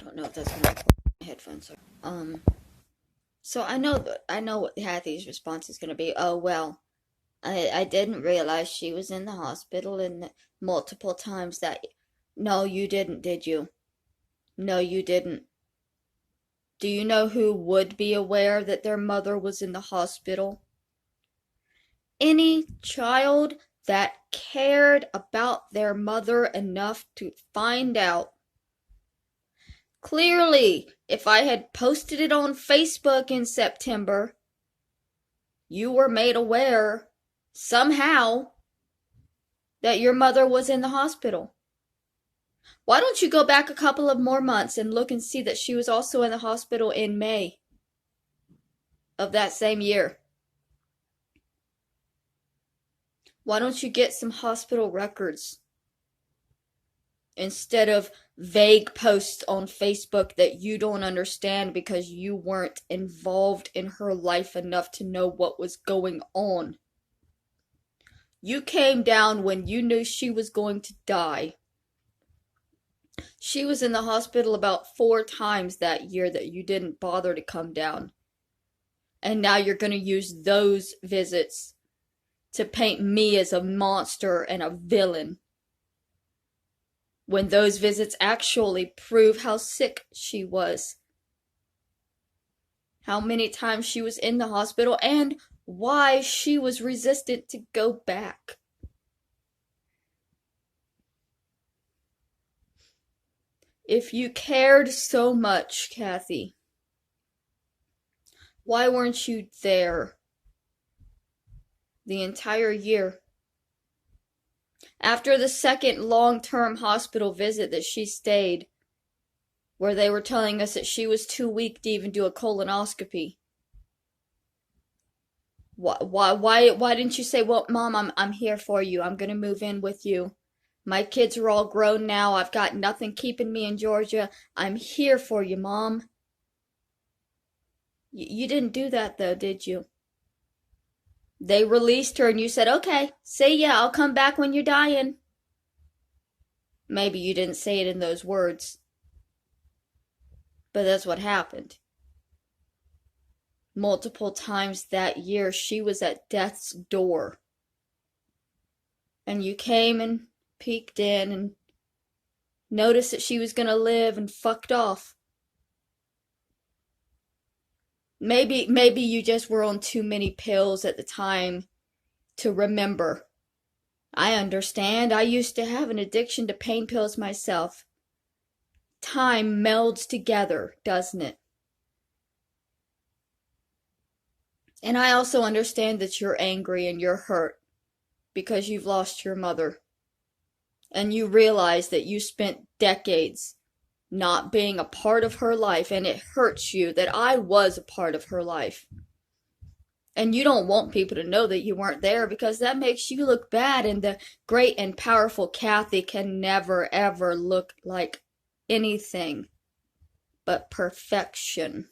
I don't know if that's gonna record my headphones. So I know what Kathy's response is gonna be. Oh well, I didn't realize she was in the hospital and multiple times that. No, you didn't, did you? No, you didn't. Do you know who would be aware that their mother was in the hospital? Any child that cared about their mother enough to find out. Clearly, if I had posted it on Facebook in September, you were made aware somehow that your mother was in the hospital. Why don't you go back a couple of more months and look and see that she was also in the hospital in May of that same year? Why don't you get some hospital records instead of vague posts on Facebook that you don't understand because you weren't involved in her life enough to know what was going on? You came down when you knew she was going to die. She was in the hospital about 4 times that year that you didn't bother to come down. And now you're going to use those visits to paint me as a monster and a villain, when those visits actually prove how sick she was, how many times she was in the hospital, and why she was resistant to go back. If you cared so much, Kathy, why weren't you there the entire year? After the second long-term hospital visit that she stayed, where they were telling us that she was too weak to even do a colonoscopy. Why didn't you say, well, Mom, I'm here for you. I'm gonna move in with you. My kids are all grown now. I've got nothing keeping me in Georgia. I'm here for you, Mom. You didn't do that, though, did you? They released her and you said, okay, say yeah, I'll come back when you're dying. Maybe you didn't say it in those words, but that's what happened. Multiple times that year, she was at death's door. And you came and peeked in and noticed that she was gonna live and fucked off. Maybe you just were on too many pills at the time to remember. I understand. I used to have an addiction to pain pills myself. Time melds together, doesn't it? And I also understand that you're angry and you're hurt because you've lost your mother. And you realize that you spent decades not being a part of her life, and it hurts you that I was a part of her life. And you don't want people to know that you weren't there because that makes you look bad, and the great and powerful Kathy can never ever look like anything but perfection.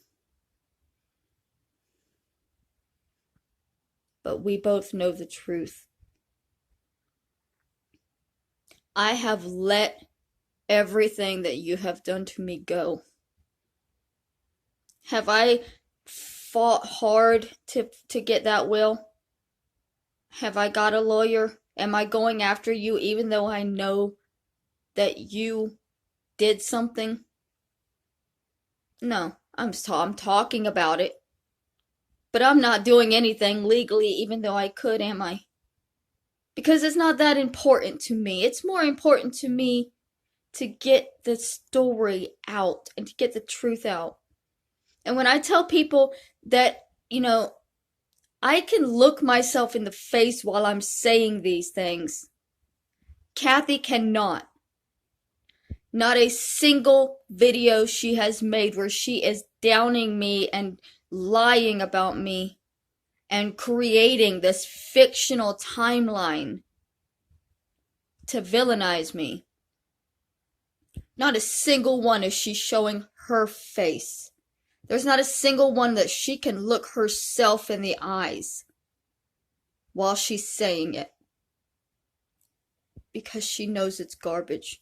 But we both know the truth. I have let everything that you have done to me go. Have I fought hard to get that will? Have I got a lawyer? Am I going after you even though I know that you did something? No, I'm talking about it. But I'm not doing anything legally even though I could, am I? Because it's not that important to me. It's more important to me to get the story out and to get the truth out. And when I tell people that, I can look myself in the face while I'm saying these things, Kathy cannot. Not a single video she has made where she is downing me and lying about me and creating this fictional timeline to villainize me. Not a single one is she showing her face. There's not a single one that she can look herself in the eyes while she's saying it. Because she knows it's garbage.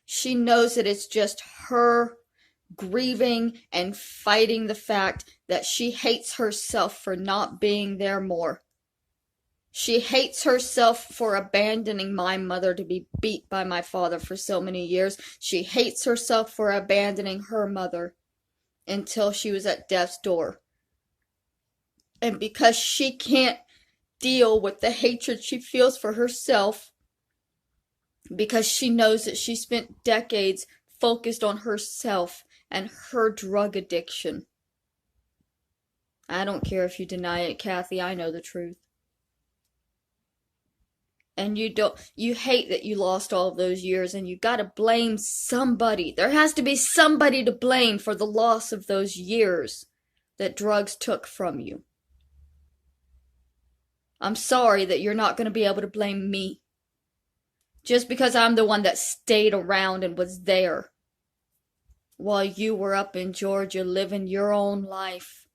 She knows that it's just her grieving and fighting the fact that she hates herself for not being there more. She hates herself for abandoning my mother to be beat by my father for so many years. She hates herself for abandoning her mother until she was at death's door. And because she can't deal with the hatred she feels for herself, because she knows that she spent decades focused on herself and her drug addiction. I don't care if you deny it, Kathy, I know the truth. And you hate that you lost all of those years, and you gotta blame somebody. There has to be somebody to blame for the loss of those years that drugs took from you. I'm sorry that you're not gonna be able to blame me. Just because I'm the one that stayed around and was there while you were up in Georgia living your own life.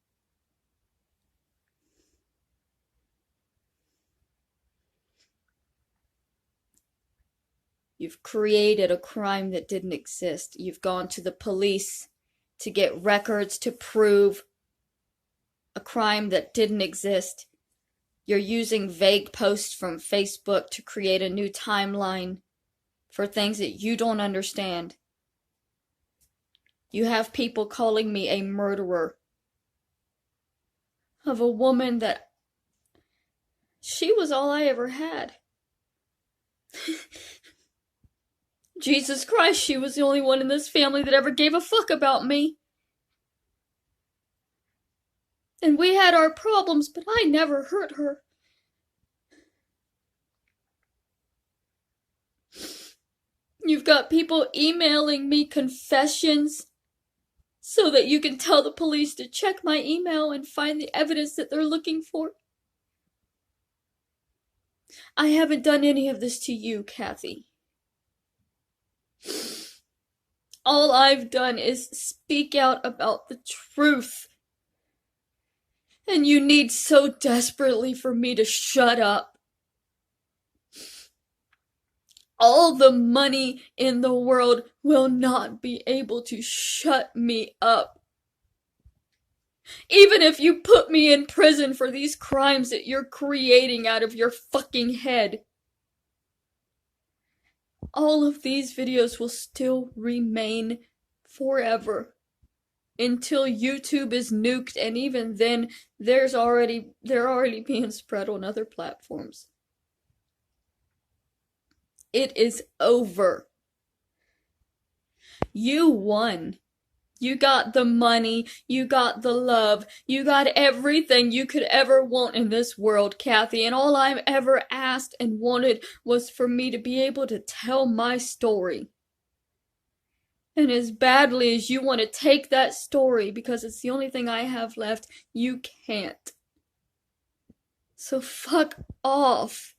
You've created a crime that didn't exist. You've gone to the police to get records to prove a crime that didn't exist. You're using vague posts from Facebook to create a new timeline for things that you don't understand. You have people calling me a murderer of a woman that she was all I ever had. Jesus Christ, she was the only one in this family that ever gave a fuck about me. And we had our problems, but I never hurt her. You've got people emailing me confessions so that you can tell the police to check my email and find the evidence that they're looking for. I haven't done any of this to you, Kathy. All I've done is speak out about the truth. And you need so desperately for me to shut up. All the money in the world will not be able to shut me up. Even if you put me in prison for these crimes that you're creating out of your fucking head, all of these videos will still remain forever until YouTube is nuked, and even then they're already being spread on other platforms. It is over. You won. You got the money, you got the love, you got everything you could ever want in this world, Kathy, and all I've ever asked and wanted was for me to be able to tell my story. And as badly as you want to take that story, because it's the only thing I have left, you can't. So fuck off.